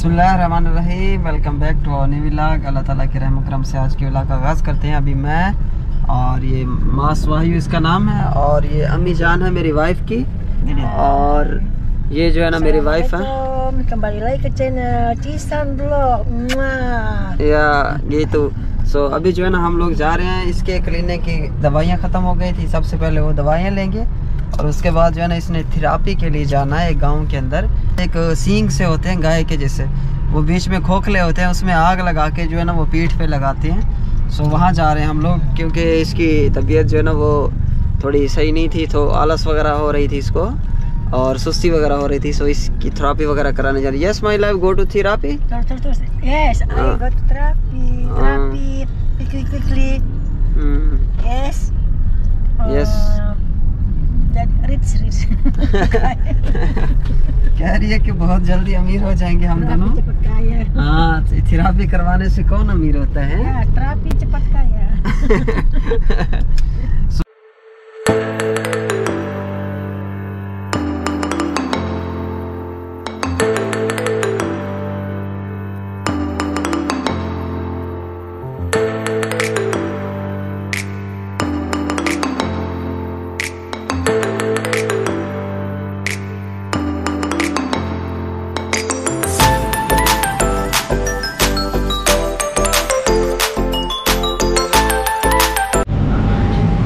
बिस्मिल्लाहिर्रहमानिर्रहीम। Welcome back to our new vlog. अल्लाह ताला के रहम करम से आज के व्लॉग का आगाज़ करते हैं। अभी मैं और ये मासवाही इसका नाम है, और ये अम्मी जान है मेरी वाइफ की, और ये जो है ना मेरी वाइफ है। Kembali lagi ke channel Cisan Vlog। या ये तो अभी जो है ना हम लोग जा रहे हैं इसके क्लिनिक की दवाइयाँ ख़त्म हो गई थी। सबसे पहले वो दवाइयाँ लेंगे और उसके बाद जो है ना इसने थेरापी के लिए जाना है। एक गांव के अंदर एक सींग से होते हैं गाय के जैसे, वो बीच में खोखले होते हैं, उसमें आग लगा के जो है ना वो पीठ पे लगाते हैं। वहाँ जा रहे हैं हम लोग, क्योंकि इसकी तबीयत जो है ना वो थोड़ी सही नहीं थी, तो आलस वगैरह हो रही थी इसको और सुस्ती वगैरह हो रही थी। इसकी थेरापी वगैरह कराने जा रही है। Yes my life go to therapy. Yes, I go to therapy, quickly. Yes. Yes. That rich. कह रही है कि बहुत जल्दी अमीर हो जाएंगे हम दोनों। Cepat kaya. हाँ, थेरापी करवाने से कौन अमीर होता है? Ya, terapi cepat kaya.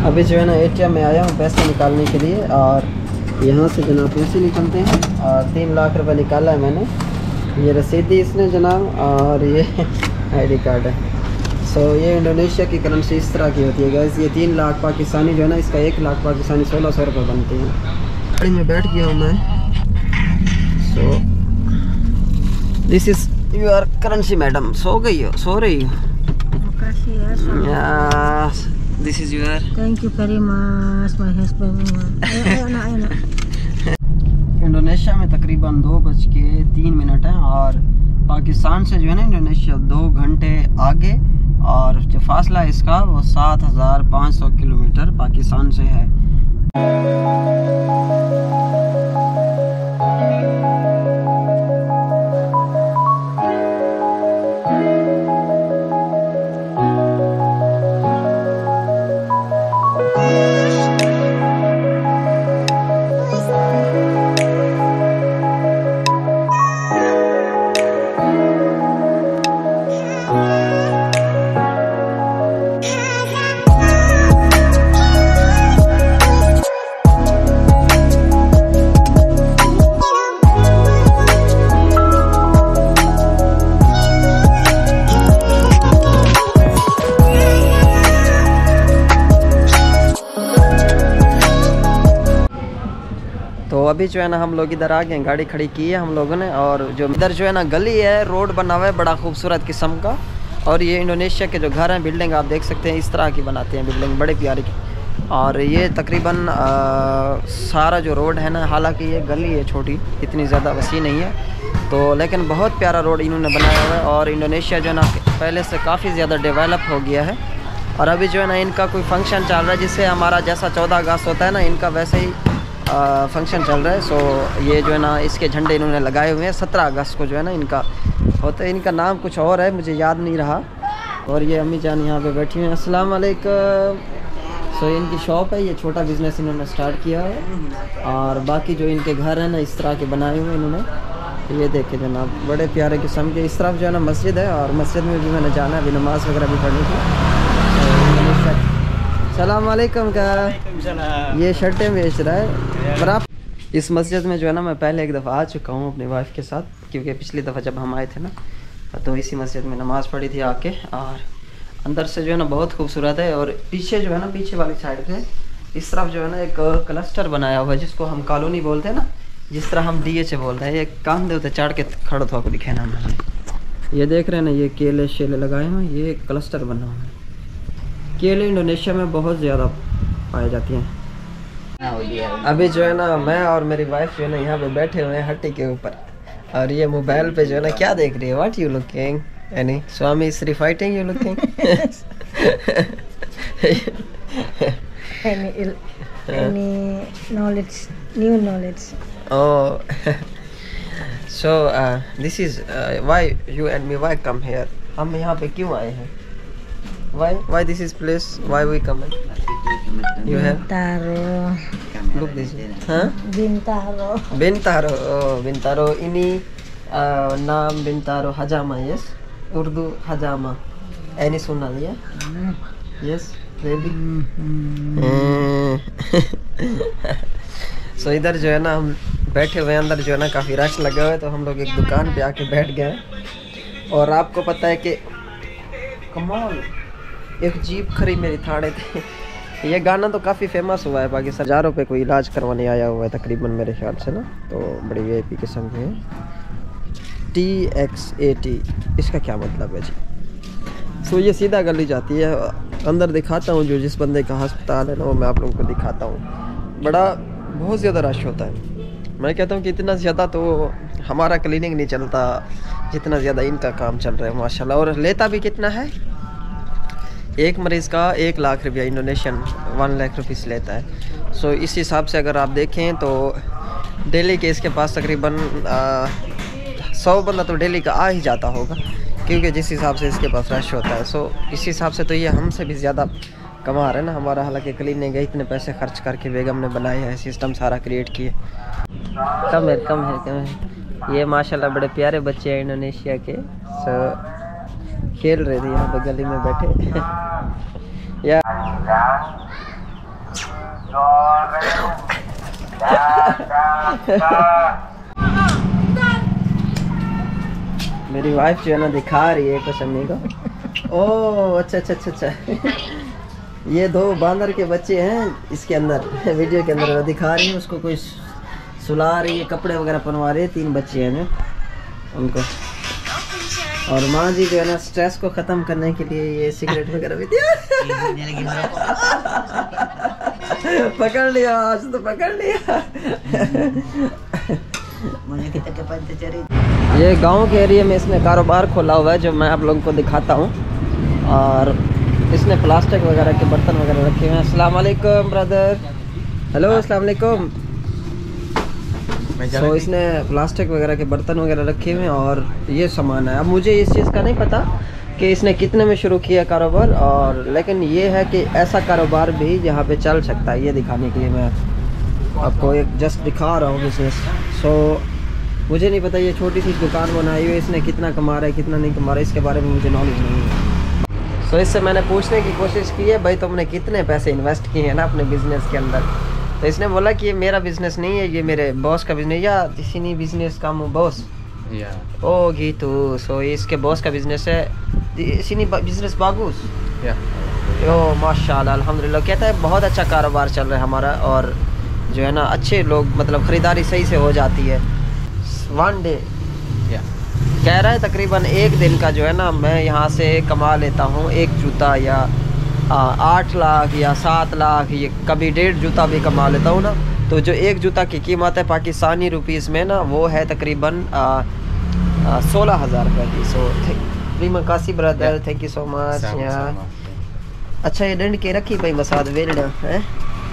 अभी जो है ना ATM में आया हूँ पैसे निकालने के लिए, और यहाँ से जनाब पैसे निकलते हैं, और 3 लाख रुपए निकाला है मैंने। ये रसीद दी इसने जनाब, और ये ID कार्ड है। ये इंडोनेशिया की करेंसी इस तरह की होती है गैस। ये 3 लाख पाकिस्तानी जो है ना, इसका 1 लाख पाकिस्तानी 1600 रुपये बनते हैं। गाड़ी में बैठ गया हूँ मैं। This is your currency madam. सो गई हो, सो रही हो? Makasih ya. This is your. Thank you very much, my husband. Ayo. Indonesia में तकरीबन 2:03 है, और पाकिस्तान से जो है ना इंडोनेशिया 2 घंटे आगे, और जो फासला है इसका वो 7500 किलोमीटर पाकिस्तान से है। तो अभी जो है ना हम लोग इधर आ गए, गाड़ी खड़ी की है हम लोगों ने, और जो इधर जो है ना गली है, रोड बना हुआ है बड़ा खूबसूरत किस्म का। और ये इंडोनेशिया के जो घर हैं, बिल्डिंग आप देख सकते हैं इस तरह की बनाते हैं बिल्डिंग, बड़े प्यारे की। और ये तकरीबन सारा जो रोड है ना, हालांकि ये गली है छोटी, इतनी ज़्यादा वसी नहीं है, तो लेकिन बहुत प्यारा रोड इन्होंने बनाया हुआ है। और इंडोनेशिया जो है ना पहले से काफ़ी ज़्यादा डेवलप हो गया है। और अभी जो है ना इनका कोई फंक्शन चल रहा है, जिससे हमारा जैसा 14 अगस्त होता है ना, इनका वैसे ही फंक्शन चल रहा है। ये जो है ना इसके झंडे इन्होंने लगाए हुए हैं। 17 अगस्त को जो है ना इनका होता है। इनका नाम कुछ और है, मुझे याद नहीं रहा। और ये अम्मी जान यहाँ पे बैठी हुई हैं। अस्सलाम वालेकुम। इनकी शॉप है, ये छोटा बिज़नेस इन्होंने स्टार्ट किया है। और बाकी जो इनके घर हैं ना इस तरह के बनाए हुए इन्होंने। ये देखे जनाब बड़े प्यारे किस्म के। इस तरफ जो है ना मस्जिद है, और मस्जिद में भी मैंने जाना है अभी नमाज़ वगैरह भी पढ़नी थी। सलाम वालेकुम का ये शर्टें बेच रहा है। पर आप इस मस्जिद में जो है ना मैं पहले एक दफ़ा आ चुका हूँ अपनी वाइफ के साथ, क्योंकि पिछली दफ़ा जब हम आए थे ना तो इसी मस्जिद में नमाज़ पढ़ी थी आके। और अंदर से जो है ना बहुत खूबसूरत है। और पीछे जो है ना, पीछे वाली साइड पे इस तरफ जो है ना एक क्लस्टर बनाया हुआ है, जिसको हम कॉलोनी बोलते हैं ना, जिस तरह हम DH बोलते हैं। ये काम दे होते चढ़ के खड़ो था को दिखे ना। ये देख रहे हैं ना, ये केले शेले लगाए हुए हैं, ये क्लस्टर बना हुआ है। केले इंडोनेशिया में बहुत ज़्यादा पाई जाती हैं। अभी जो है ना मैं और मेरी वाइफ जो है ना यहाँ पे बैठे हुए हैं हट्टी के ऊपर, और ये मोबाइल पे जो है ना क्या देख रही है? What you looking? Any Swami is fighting you looking? Any knowledge, new knowledge. Oh. So this is why you and me why come here? हम यहाँ पे क्यों आए हैं? Why this is place? Why we come? You have Bintaro. look this. Huh? Bintaro. Bintaro. Oh, Bintaro. Ini नाम Bintaro Hajama. Yes. Urdu Hajama. Any सुना लिया? Yes. Ready? So इधर जो है ना हम बैठे हुए अंदर जो है ना काफ़ी रश लगा हुआ है, तो हम लोग एक दुकान पे आके बैठ गए। और आपको पता है कि कमाल एक जीप खरी मेरी थाने थे। ये गाना तो काफ़ी फेमस हुआ है बाकी हज़ारों पे कोई इलाज करवाने आया हुआ है तकरीबन मेरे ख्याल से ना, तो बड़ी वीआईपी किस्म के है। TXAT इसका क्या मतलब है जी? सो ये सीधा गली जाती है, अंदर दिखाता हूँ जो जिस बंदे का अस्पताल है ना वो मैं आप लोगों को दिखाता हूँ। बहुत ज़्यादा रश होता है। मैं कहता हूँ कि इतना ज़्यादा तो हमारा क्लिनिक नहीं चलता जितना ज़्यादा इनका काम चल रहा है माशाल्लाह। और लेता भी कितना है, एक मरीज़ का 1 लाख रुपया इंडोनेशियन 1 लाख रुपीस लेता है। सो इस हिसाब से अगर आप देखें तो डेली के इसके पास तकरीबन 100 बंदा तो डेली का आ ही जाता होगा, क्योंकि जिस हिसाब से इसके पास रश होता है। सो इस हिसाब से तो ये हमसे भी ज़्यादा कमा रहे हैं ना हमारा। हालांकि क्लिनिक गए इतने पैसे खर्च करके बेगम ने बनाया है, सिस्टम सारा क्रिएट किए। कम है। ये माशाल्लाह बड़े प्यारे बच्चे हैं इंडोनेशिया के। सो खेल रहे थे यहाँ पे गली में बैठे। या मेरी वाइफ जो है ना दिखा रही है कुछ अम्मी को। ओह अच्छा। ये 2 बांदर के बच्चे हैं इसके अंदर वीडियो के अंदर दिखा रही है, उसको कोई सुला रही है, कपड़े वगैरह पहनवा रही है। 3 बच्चे हैं उनको। और माँ जी जो है ना स्ट्रेस को ख़त्म करने के लिए ये सिगरेट वगैरह भी दिया। पकड़ लिया, आज तो पकड़ लिया। ये गांव के एरिया में इसने कारोबार खोला हुआ है जो मैं आप लोगों को दिखाता हूँ। और इसने प्लास्टिक वगैरह के बर्तन वगैरह रखे हुए हैं। अस्सलाम वालेकुम ब्रदर। हेलो अस्सलाम वालेकुम। तो इसने प्लास्टिक वगैरह के बर्तन वगैरह रखे हुए हैं और ये सामान है। अब मुझे इस चीज़ का नहीं पता कि इसने कितने में शुरू किया कारोबार, और लेकिन ये है कि ऐसा कारोबार भी यहाँ पे चल सकता है। ये दिखाने के लिए मैं आपको एक जस्ट दिखा रहा हूँ बिजनेस। सो मुझे नहीं पता ये छोटी सी दुकान बनाई हुई है, इसने कितना कमा रहा है कितना नहीं कमा रहा है इसके बारे में मुझे नॉलेज नहीं है। सो इससे मैंने पूछने की कोशिश की है, भाई तुमने कितने पैसे इन्वेस्ट किए हैं ना अपने बिज़नेस के अंदर। तो इसने बोला कि ये मेरा बिज़नेस नहीं है, ये मेरे बॉस का बिज़नेस, या किसी नहीं बिज़नेस का बॉस ओ gitu। सो इसके बॉस का बिज़नेस है। इसी बिज़नेस बागूस ओ माशाल्लाह अल्हम्दुलिल्लाह। कहता है बहुत अच्छा कारोबार चल रहा है हमारा, और जो है ना अच्छे लोग मतलब ख़रीदारी सही से हो जाती है। 1 डे कह रहा है तकरीबन 1 दिन का जो है ना मैं यहाँ से कमा लेता हूँ 1 जूता या 8 लाख या 7 लाख, ये कभी 1.5 जूता भी कमा लेता हूँ ना। तो जो 1 जूता की कीमत है पाकिस्तानी रुपीस में ना वो है तकरीबन 16,000 रुपये की। सो terima kasih brother, thank you so much। अच्छा ये डंड के रखी भाई मसाद वेल्ड है,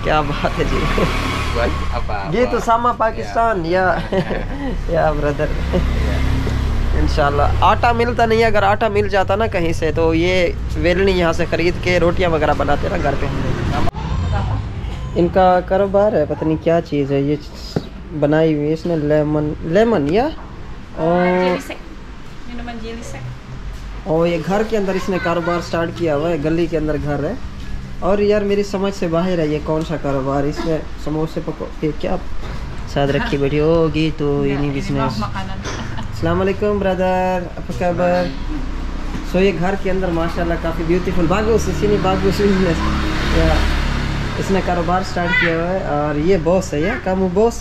क्या बात है जी। ये तो सामा पाकिस्तान या ब्रदर। इंशाल्लाह आटा मिलता नहीं है, अगर आटा मिल जाता ना कहीं से तो ये वेलनी यहाँ से ख़रीद के रोटियाँ वगैरह बनाते ना घर पे हम लोग। इनका कारोबार है, पता नहीं क्या चीज़ है ये बनाई हुई है इसने। लेमन या और ये घर के अंदर इसने कारोबार स्टार्ट किया हुआ है, गली के अंदर घर है। और यार मेरी समझ से बाहर है ये कौन सा कारोबार। इसमें समोसे पको क्या साथ रखी बैठी होगी तो इन्हीं बिजनेस। अस्सलाम वालेकुम ब्रदर, apa kabar? सो ये घर के अंदर माशाल्लाह काफ़ी ब्यूटीफुल बागुस इसी बागुस बिजनेस या इसने कारोबार स्टार्ट किया हुआ है। और ये बॉस है या kamu boss?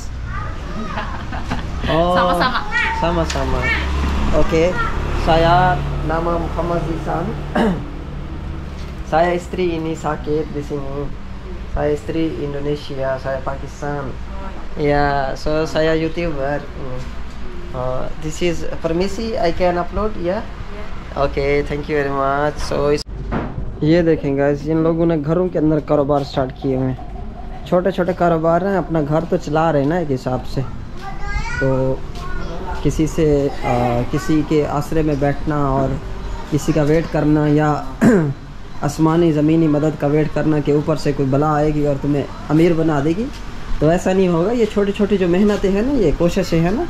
sama-sama oke। saya nama Muhammad Zisan। saya istri ini sakit di sini, saya istri Indonesia, saya Pakistan ya। So saya YouTuber। This is permisi I can upload या okay thank you very much. So ये देखें guys in लोगों ने घरों के अंदर कारोबार start किए हुए हैं, छोटे छोटे कारोबार हैं, अपना घर तो चला रहे हैं ना एक हिसाब से। तो किसी से किसी के आसरे में बैठना और किसी का वेट करना या आसमानी ज़मीनी मदद का वेट करना कि ऊपर से कोई बला आएगी और तुम्हें अमीर बना देगी, तो ऐसा नहीं होगा। ये छोटी छोटी जो मेहनतें हैं ना, ये कोशिशें हैं ना,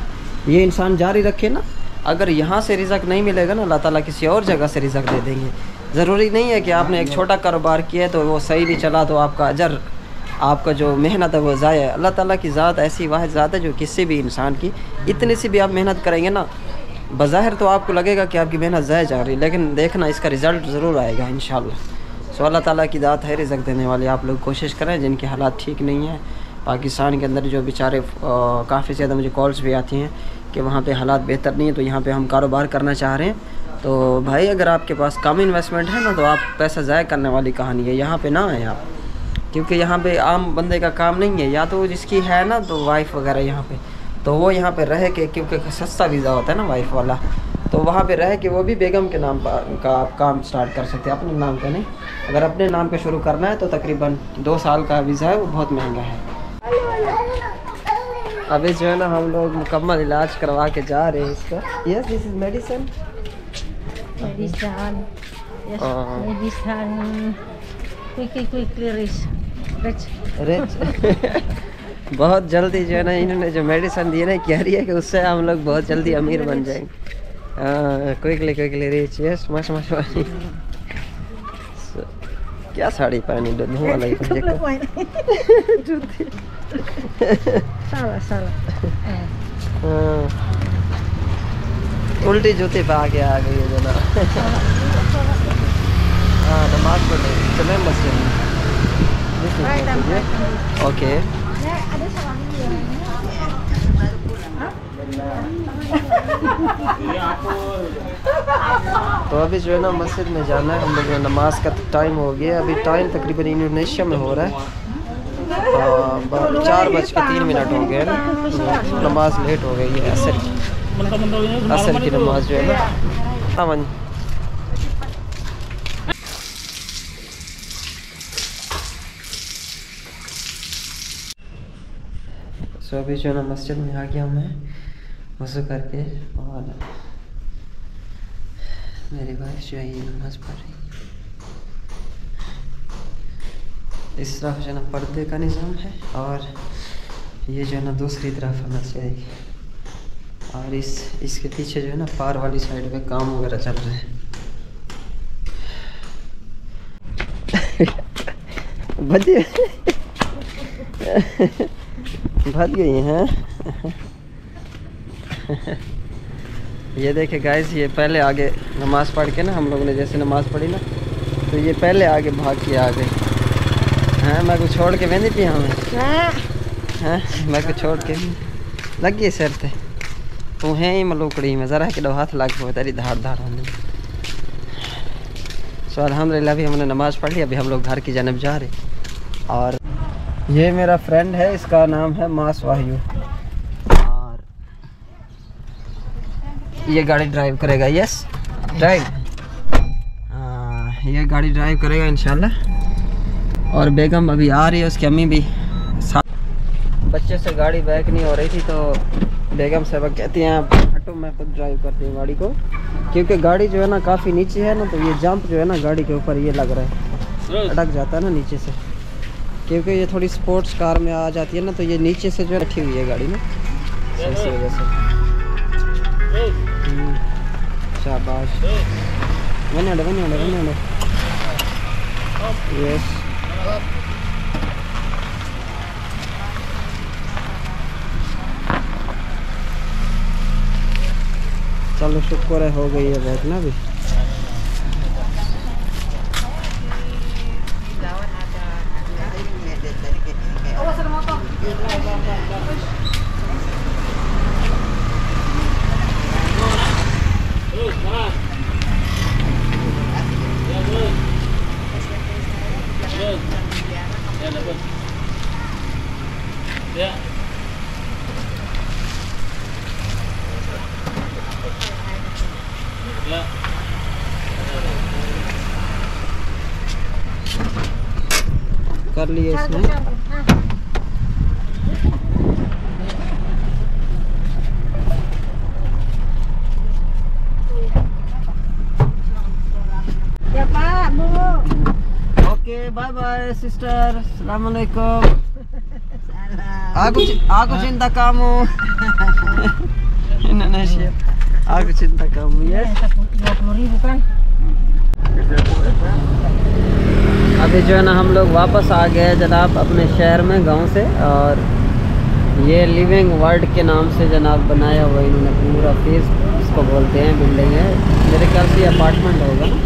ये इंसान जारी रखे ना, अगर यहाँ से रिज़्क़ नहीं मिलेगा ना, अल्लाह ताला किसी और जगह से रिज़्क़ दे देंगे। ज़रूरी नहीं है कि आपने एक छोटा कारोबार किया है तो वो सही नहीं चला तो आपका अजर, आपका जो मेहनत है वो ज़ाया है। अल्लाह ताला की ज़ात ऐसी वाहिद ज़ात है जो किसी भी इंसान की इतनी सी भी आप मेहनत करेंगे ना, बज़ाहिर तो आपको लगेगा कि आपकी मेहनत ज़ाया जा रही है, लेकिन देखना इसका रिज़ल्ट ज़रूर आएगा इंशाअल्लाह। सो अल्लाह ताला की ज़ात है रिज़्क़ देने वाली। आप लोग कोशिश करें, जिनके हालात ठीक नहीं हैं पाकिस्तान के अंदर, जो बेचारे काफ़ी ज़्यादा मुझे कॉल्स भी आती हैं कि वहाँ पे हालात बेहतर नहीं है, तो यहाँ पे हम कारोबार करना चाह रहे हैं। तो भाई अगर आपके पास कम इन्वेस्टमेंट है ना, तो आप पैसा ज़ाया करने वाली कहानी है, यहाँ पे ना है आप, क्योंकि यहाँ पे आम बंदे का काम नहीं है। या तो जिसकी है ना तो वाइफ वगैरह यहाँ पे, तो वो यहाँ पे रह के, क्योंकि सस्ता वीज़ा होता है ना वाइफ वाला, तो वहाँ पे रह के वो भी बेगम के नाम का आप काम स्टार्ट कर सकते हैं, अपने नाम का नहीं। अगर अपने नाम पे शुरू करना है तो तकरीबन 2 साल का वीज़ा है, वो बहुत महंगा है। अभी जो है ना हम लोग मुकम्मल इलाज करवा के जा रहे हैं इसका। Yes, this is medicine. बहुत जल्दी जो है ना इन्होंने जो मेडिसिन दी ना, कह रही है कि उससे हम लोग बहुत जल्दी अमीर बन जाएंगे। Quickly rich. यस, मश क्या साड़ी पहनी, धुआं लगी पंजे को। जूती साला उल्टी जूती पा के आ गई है जना। हाँ, नमाज पढ़ रही, चले मस्जिद में। ओके, तो अभी जो है ना मस्जिद में जाना है हम लोग। नमाज का टाइम हो गया, अभी टाइम तकरीबन इंडोनेशिया में हो रहा है 4:03 हो गए ना, नमाज लेट हो गई है। असर की नमाज जो है ना। अमन सो अभी जो है ना मस्जिद में आ गया हूँ मैं वज़ू करके, और मेरी वाइफ जो है ये नमाज़ पढ़ रही है। इस तरफ जो है ना पर्दे का निज़ाम है, और ये जो है ना दूसरी तरफ है मस्जिद, और इसके पीछे जो है ना पार वाली साइड पे काम वगैरह चल रहे हैं। भज गई हैं। ये देखे गाइस, ये पहले आगे नमाज़ पढ़ के ना, हम लोगों ने जैसे नमाज़ पढ़ी ना, तो ये पहले आगे भाग के आ गए हैं। मैं कुछ छोड़ के वही पिया हमें हैं, मैं कुछ छोड़ के लग गई सिर पे, तू है ही मलूकड़ी में ज़रा कि हाथ लग गए तेरी धाड़ होने। सो अल्हम्दुलिल्लाह अभी हमने नमाज़ पढ़ ली, अभी हम लोग घर की जानब जा रहे। और ये मेरा फ्रेंड है, इसका नाम है मास वाहियू, और ये गाड़ी ड्राइव करेगा। यस, ड्राइव, ये गाड़ी ड्राइव करेगा इंशाल्लाह। और बेगम अभी आ रही है, उसकी अम्मी भी साथ। बच्चे से गाड़ी बैक नहीं हो रही थी, तो बेगम साहब कहती हैं आप हटो, मैं खुद ड्राइव करती हूँ गाड़ी को, क्योंकि गाड़ी जो है ना काफ़ी नीचे है ना, तो ये जंप जो है ना गाड़ी के ऊपर ये लग रहा है, अटक जाता है ना नीचे से, क्योंकि ये थोड़ी स्पोर्ट्स कार में आ जाती है ना, तो ये नीचे से जो रखी हुई है गाड़ी ना, इसी वजह से। शाबाश, यस। चलो शुक्र है, हो गई है बहुत ना। अभी कर लिए इसने। बाय बाय सिस्टर, अस्सलाम वालेकुम। Aku cinta kamu. Indonesia. Aku cinta kamu ya. 20.000 kan? अभी जो है ना हम लोग वापस आ गए जनाब अपने शहर में गांव से, और ये लिविंग वर्ल्ड के नाम से जनाब बनाया हुआ इन्होंने पूरा फेस, इसको बोलते हैं, बिल्डिंग है, मेरे ख्याल से अपार्टमेंट होगा ना।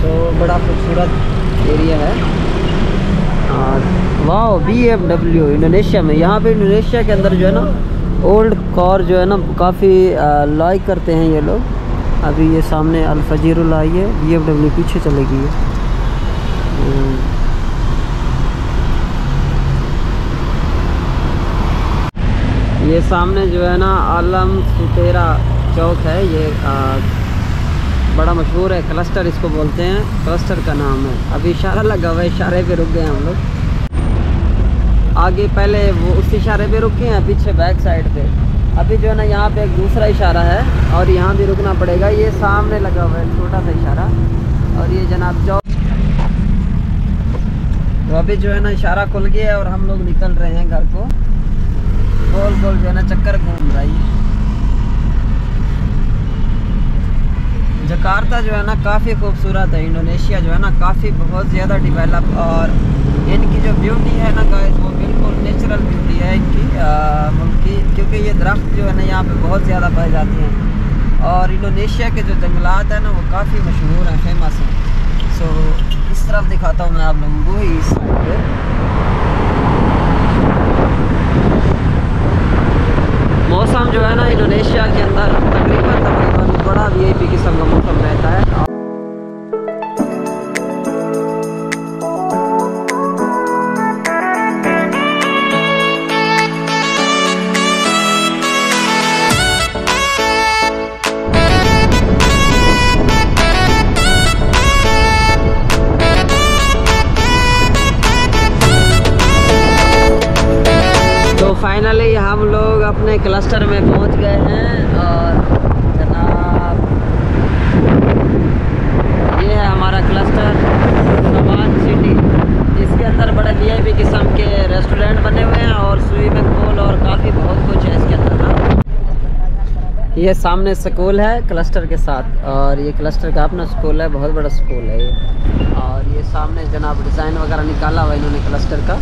तो बड़ा खूबसूरत एरिया है। और वाह, BMW इंडोनेशिया में, यहाँ पे इंडोनेशिया के अंदर जो है ना ओल्ड कार जो है ना काफ़ी लाइक करते हैं ये लोग। अभी ये सामने अल-फजीरुल आई है, BMW पीछे चलेगी है। ये सामने जो है ना आलम सुतेरा चौक है, ये बड़ा मशहूर है, क्लस्टर इसको बोलते हैं, क्लस्टर का नाम है। अभी इशारा लगा हुआ है, इशारे पे रुक गए हम लोग। आगे पहले वो उस इशारे पे रुके हैं, पीछे बैक साइड पे। अभी जो है ना यहाँ पे एक दूसरा इशारा है और यहाँ भी रुकना पड़ेगा। ये सामने लगा हुआ है छोटा सा इशारा, और ये जनाब चौक। तो अभी जो है ना इशारा खुल गया है और हम लोग निकल रहे हैं घर को। गोल गोल जो है ना चक्कर घूम रही है। जकार्ता जो है ना काफ़ी खूबसूरत है। इंडोनेशिया जो है ना काफ़ी बहुत ज़्यादा डेवलप, और इनकी जो ब्यूटी है ना गाइस, वो बिल्कुल नेचुरल ब्यूटी है इनकी मुल्क की, क्योंकि ये दरख्त जो है ना यहाँ पे बहुत ज़्यादा पाए जाते हैं। और इंडोनेशिया के जो जंगलात हैं ना वो काफ़ी मशहूर हैं, फेमस हैं। सो इस तरफ दिखाता हूँ मैं आप लोगों को, इस साइड पे मौसम जो है ना इंडोनेशिया के अंदर तकरीबन बड़ा VIP किस्म का मौसम रहता है। फाइनली हम लोग अपने क्लस्टर में पहुंच गए हैं, और जनाब ये है हमारा क्लस्टर स्मार्ट सिटी। इसके अंदर बड़े VIP किस्म के रेस्टोरेंट बने हुए हैं और स्विमिंग पूल और काफ़ी बहुत कुछ है इसके अंदर ना। ये सामने स्कूल है क्लस्टर के साथ, और ये क्लस्टर का अपना स्कूल है, बहुत बड़ा स्कूल है ये। और ये सामने जनाब डिज़ाइन वगैरह निकाला हुआ इन्होंने क्लस्टर का।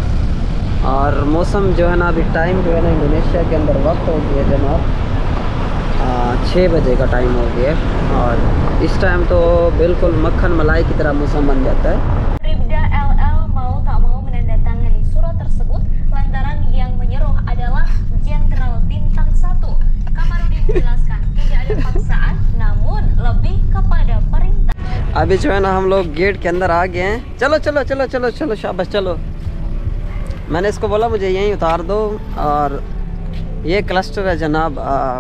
और मौसम जो है ना अभी टाइम जो है ना इंडोनेशिया के अंदर वक्त हो गया जनाब 6 बजे का टाइम हो गया, और इस टाइम तो बिल्कुल मक्खन मलाई की तरह मौसम बन जाता है। Bribda LL mau tak mau menandatangani surat tersebut lantaran yang menyeruh adalah Jenderal Bintang 1. Kamarudin menjelaskan tidak ada paksaan namun lebih kepada perintah। अभी जो है ना हम लोग गेट के अंदर आ गए हैं। चलो चलो चलो चलो चलो शाबाश चलो। मैंने इसको बोला मुझे यहीं उतार दो। और ये क्लस्टर है जनाब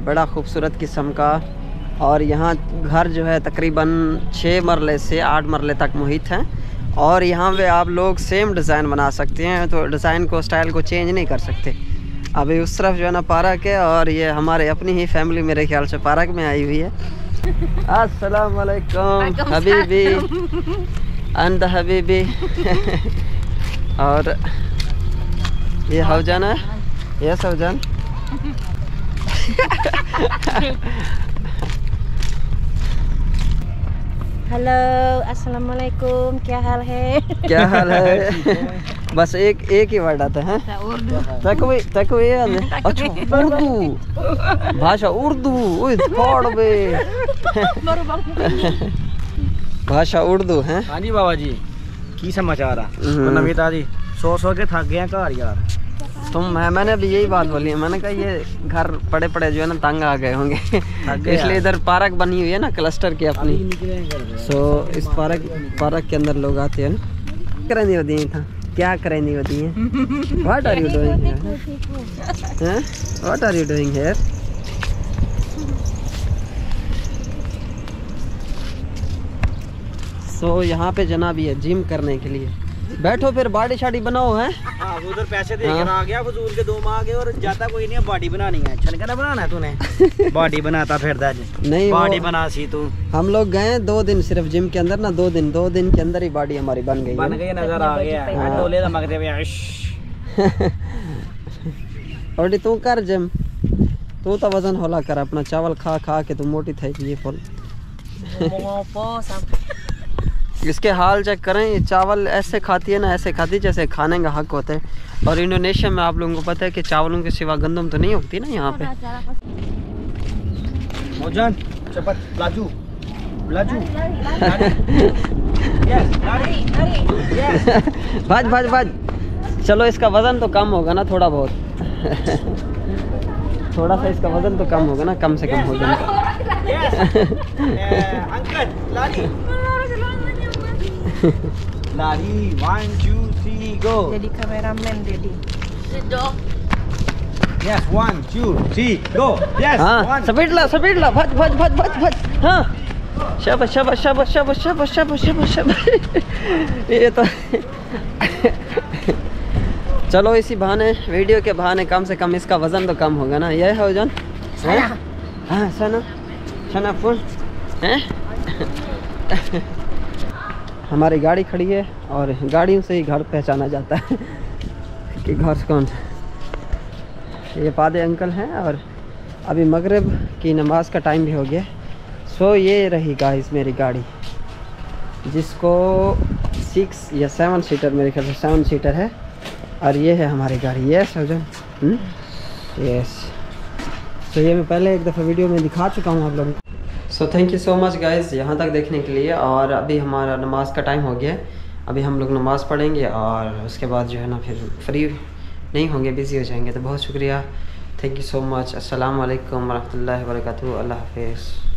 बड़ा खूबसूरत किस्म का, और यहाँ घर जो है तकरीबन 6 मरले से 8 मरले तक मुहित हैं, और यहाँ पे आप लोग सेम डिज़ाइन बना सकते हैं, तो डिज़ाइन को स्टाइल को चेंज नहीं कर सकते। अभी उस तरफ जो है ना पार्क है, और ये हमारे अपनी ही फैमिली मेरे ख्याल से पार्क में आई हुई है। अस्सलाम वालेकुम हबीबी अंद हबीबी। और ये हौजान है, यस हौजान। हेलो, अस्सलाम क्या हाल है? क्या हाल है? बस एक ही वर्ड आता है। तकवे अच्छा उर्दू भाषा, उर्दू भाषा उर्दू है। हाँ जी बाबा जी, की समाचार है? नवीता जी सो के थक गए घर यार। मैंने भी यही बात बोली है, मैंने कहा ये घर पड़े पड़े जो है ना तंग आ गए होंगे, इसलिए इधर पार्क बनी हुई है ना क्लस्टर की अपनी। सो इस पार्क के अंदर लोग आते हैं ना। करेंदी होती है था, क्या करेंदी होती है? What are you doing here? What are you doing here? So यहाँ पे जनाब ये जिम करने के लिए बैठो, फिर बॉडी शाडी बनाओ है। हाँ उधर पैसे दे कर आ गया, फजूल के 2 माह आ गए और जाता कोई नहीं है। बॉडी बनानी है, छनका बनाना है तूने। बॉडी बनाता फिरदा नहीं, बॉडी बना सी तू। हम लोग गए 2 दिन सिर्फ जिम के अंदर ना, 2 दिन के अंदर ही बॉडी हमारी बन गई नजर आ गया। डोले दा मगदे वे और तू कर जिम, तू तो वजन होला कर अपना, चावल खा खा के तू मोटी थी ये फुल। इसके हाल चेक करें, ये चावल ऐसे खाती है ना, ऐसे खाती है जैसे खाने का हक होता है। और इंडोनेशिया में आप लोगों को पता है कि चावलों के सिवा गंदम तो नहीं होती ना यहाँ पे। मोजन cepat laju भाज चलो, इसका वजन तो कम होगा ना थोड़ा बहुत। थोड़ा सा इसका वजन तो कम होगा ना, कम से कम हो जाएगा। angkat lari 1 2 3 go. Jadi kameramen Dedi. Yes 1 2 3 go. Yes हाँ स्पीड ला भज हाँ शाबाश। ये तो चलो इसी बहाने, वीडियो के बहाने कम से कम इसका वजन तो कम होगा ना। ये है वजन। हाँ सना फुल है। हमारी गाड़ी खड़ी है और गाड़ियों से ही घर पहचाना जाता है कि घर से कौन। ये पादे अंकल हैं और अभी मगरिब की नमाज का टाइम भी हो गया। सो ये रही गाइस मेरी गाड़ी, जिसको 6 या 7 सीटर, मेरे ख्याल से 7 सीटर है। और ये है हमारी गाड़ी। यस सौजन, यस। तो ये मैं पहले एक दफ़ा वीडियो में दिखा चुका हूँ आप लोगों को। So thank you so much guys यहाँ तक देखने के लिए। और अभी हमारा नमाज का टाइम हो गया है, अभी हम लोग नमाज़ पढ़ेंगे और उसके बाद जो है ना फिर फ्री नहीं होंगे, बिज़ी हो जाएंगे। तो बहुत शुक्रिया, थैंक यू सो मच। अस्सलाम वालेकुम रहमतुल्लाहि व बरकातहू। अल्लाह हाफिज़।